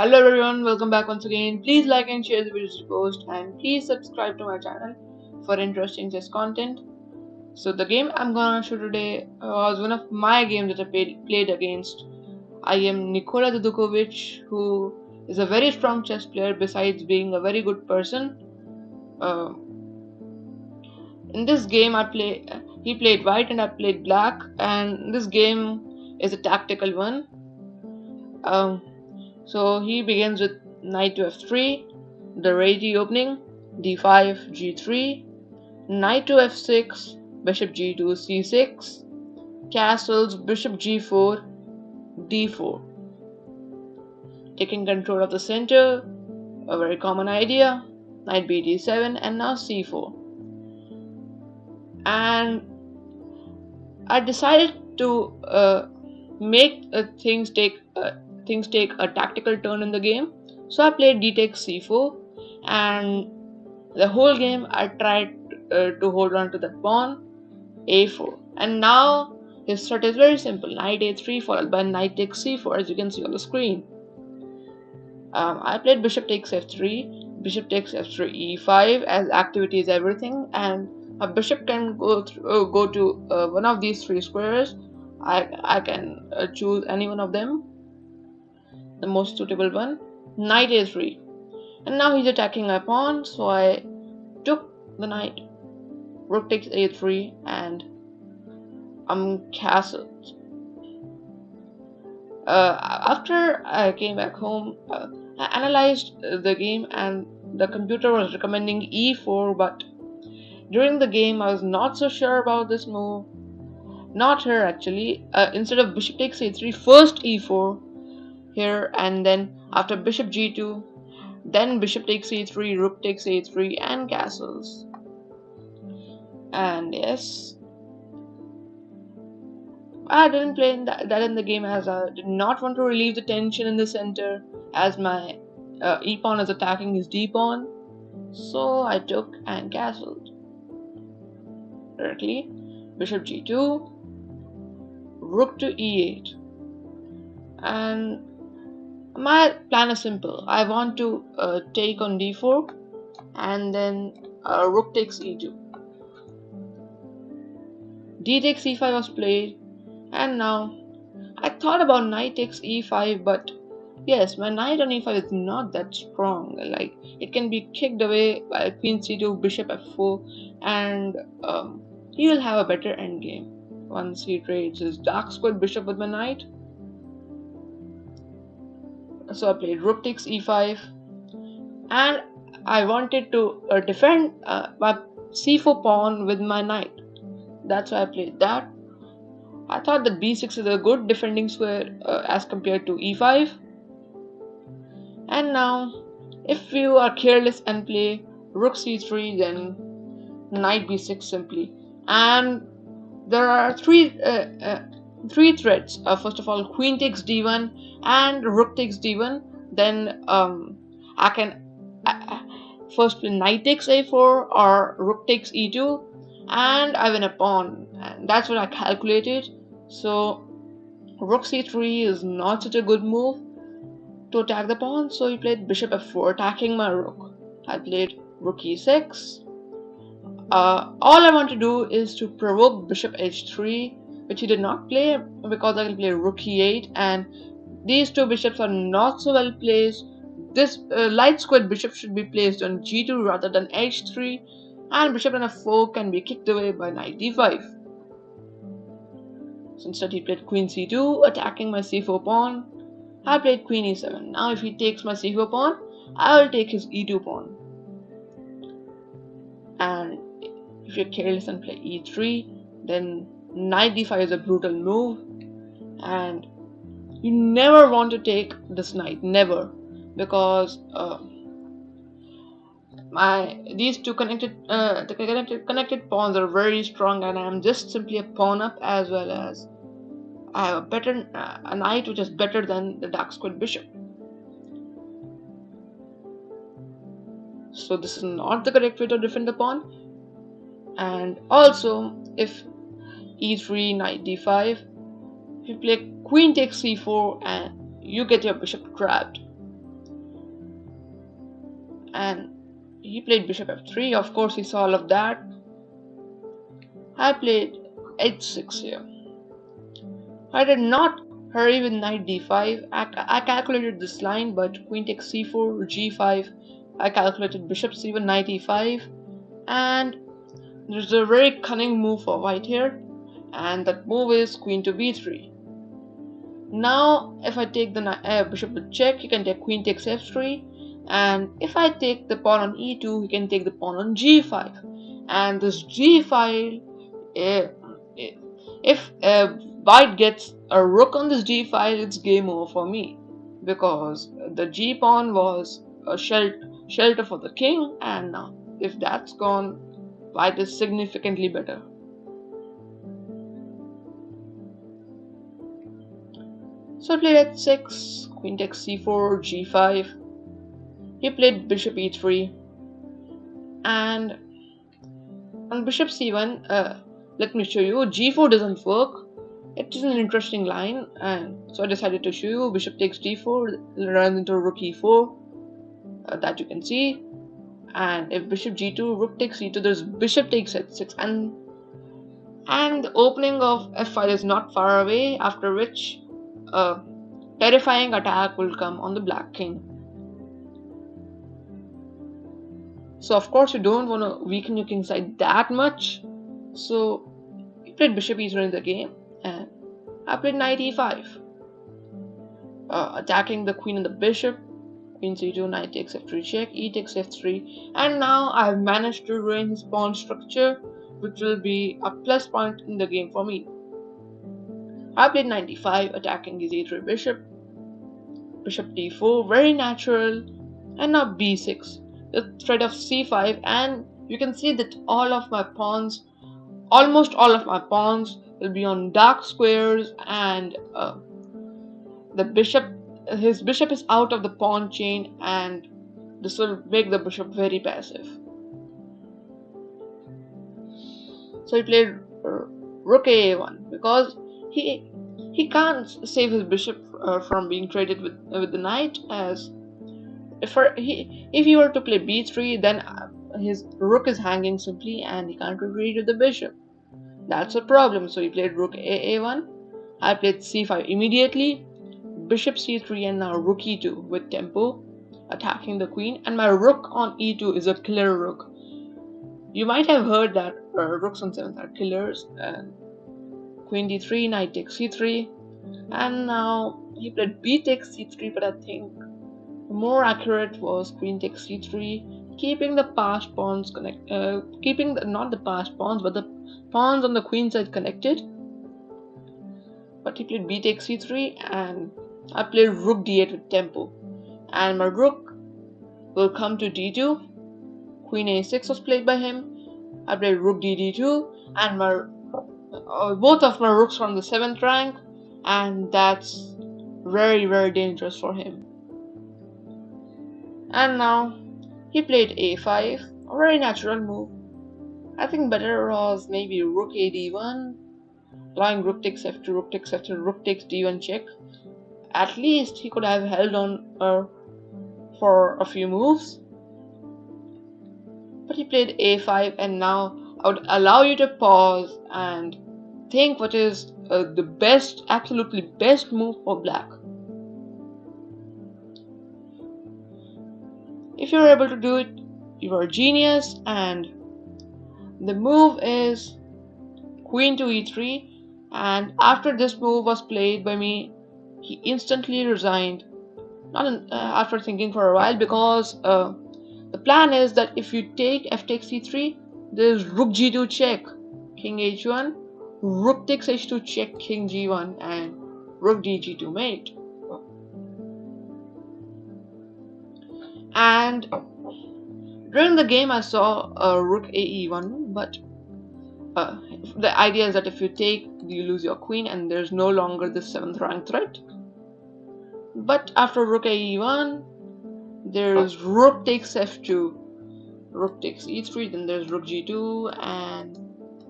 Hello everyone, welcome back once again. Please like and share the videos to post, and please subscribe to my channel for interesting chess content. So the game I'm gonna show today was one of my games that I played against IM NIkola Dudukovic, who is a very strong chess player besides being a very good person. Uh, in this game he played white and I played black, and this game is a tactical one. Um, So he begins with knight to f3, the ready opening, d5, g3, knight to f6, bishop g2, c6, castles, bishop g4, d4. Taking control of the center, a very common idea, knight b d7, and now c4. And I decided to make things take a tactical turn in the game. So I played d takes c4, and the whole game I tried to hold on to that pawn a4. And now his threat is very simple: knight a3 followed by knight takes c4, as you can see on the screen. I played bishop takes f3, bishop takes f3 e5, as activity is everything, and a bishop can go to one of these three squares. I can choose any one of them, the most suitable one. Knight a3, and now he's attacking my pawn, so I took the knight. Rook takes a3, and I'm castled. After I came back home, I analyzed the game, and the computer was recommending e4, but during the game I was not so sure about this move. Not here actually. Instead of bishop takes a3, first e4 here, and then after bishop g2, then bishop takes a3, rook takes a3, and castles. And yes, I didn't play that in the game, as I did not want to relieve the tension in the center, as my e pawn is attacking his d pawn. So I took and castled directly. Bishop g2, rook to e8, and my plan is simple. I want to take on d4, and then rook takes e2. D takes e5 was played, and now I thought about knight takes e5, but yes, my knight on e5 is not that strong. Like, it can be kicked away by queen c2, bishop f4, and he will have a better endgame once he trades his dark squared bishop with my knight. So I played rook takes e5, and I wanted to defend my c4 pawn with my knight. That's why I played that. I thought that b6 is a good defending square as compared to e5. And now, if you are careless and play rook c3, then knight b6 simply. And there are three threats. First of all, queen takes d1 and rook takes d1. Then I can first play knight takes a4 or rook takes e2, and I win a pawn. And that's what I calculated. So rook c3 is not such a good move to attack the pawn, so he played bishop f4, attacking my rook. I played rook e6. All I want to do is to provoke bishop h3, which he did not play, because I can play rook e8, and these two bishops are not so well placed. This light squared bishop should be placed on g2 rather than h3, and bishop on f4 can be kicked away by knight d5. So instead he played queen c2, attacking my c4 pawn. I played queen e7. Now if he takes my c4 pawn, I will take his e2 pawn. And if you're careless and play e3, then knight d5 is a brutal move, and you never want to take this knight, never, because these two connected pawns are very strong, and I am just simply a pawn up, as well as I have a knight which is better than the dark squared bishop. So this is not the correct way to defend the pawn. And also, if e3, knight d5, if you play queen takes c4, and you get your bishop trapped. and he played bishop f3. Of course, he saw all of that. I played h6 here. I did not hurry with knight d5. I calculated this line, but queen takes c4, g5. I calculated bishop c1, knight e5, and there's a very cunning move for white here, and that move is queen to b3. Now, if I take the bishop with check, he can take queen takes f3, and if I take the pawn on e2, he can take the pawn on g5. And this g5, if white gets a rook on this g5, it's game over for me, because the g pawn was a shelter for the king, and now if that's gone, white is significantly better. So I played h6, queen takes c4, g5. He played bishop e3, and on bishop c1, let me show you. g4 doesn't work. It is an interesting line, and so I decided to show you. Bishop takes d4, runs into rook e4, that you can see. And if bishop g2, rook takes c2, there's bishop takes h6, and the opening of f5 is not far away, after which a terrifying attack will come on the black king. So of course you don't want to weaken your king side that much. So he played bishop e3 in the game, and I played knight e5, attacking the queen and the bishop. Queen c2, knight takes f3 check, e takes f3, and now I have managed to ruin his pawn structure, which will be a plus point in the game for me. I played knight d5, attacking his a3 bishop, bishop d4, very natural, and now b6, the threat of c5, and you can see that almost all of my pawns will be on dark squares, and his bishop is out of the pawn chain, and this will make the bishop very passive. So he played rook a1, because he can't save his bishop from being traded with the knight, as if he were to play b3, then his rook is hanging simply and he can't retreat with the bishop. That's a problem. So he played rook a1. I played c5 immediately, bishop c3, and now rook e2 with tempo, attacking the queen, and my rook on e2 is a killer rook. You might have heard that rooks on 7th are killers, and queen d3, knight takes c3, and now he played b takes c3, but I think more accurate was queen takes c3, keeping the passed pawns not the passed pawns, but the pawns on the queen side connected. But he played b takes c3, and I played rook d8 with tempo, and my rook will come to d2. Queen a6 was played by him. I played rook d2, and both of my rooks from the 7th rank, and that's very, very dangerous for him. And now he played a5, a very natural move. I think better was maybe rook a d1, allowing rook takes f2, rook takes f2, rook takes d1 check. At least he could have held on for a few moves. But he played a5, and now I would allow you to pause and think what is the best, absolutely best move for black. If you're able to do it, you are a genius, and the move is queen to e3, and after this move was played by me, he instantly resigned, after thinking for a while, because the plan is that if you take f takes c3, there's rook g2 check, king h1, rook takes h2 check, king g1, and rook dg2 mate. And during the game I saw rook ae1, but the idea is that if you take, you lose your queen, and there's no longer this 7th rank threat. But after rook ae1, there's rook takes f2, rook takes e3, then there's rook g2, and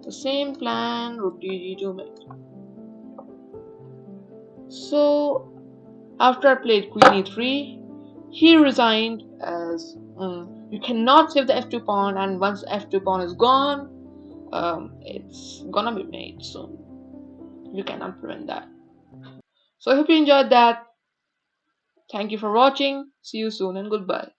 the same plan, rook dg2 mate. So after I played queen e3, he resigned, as because you cannot save the f2 pawn, and once f2 pawn is gone, it's gonna be made soon. You cannot prevent that. So I hope you enjoyed that. Thank you for watching. See you soon and goodbye.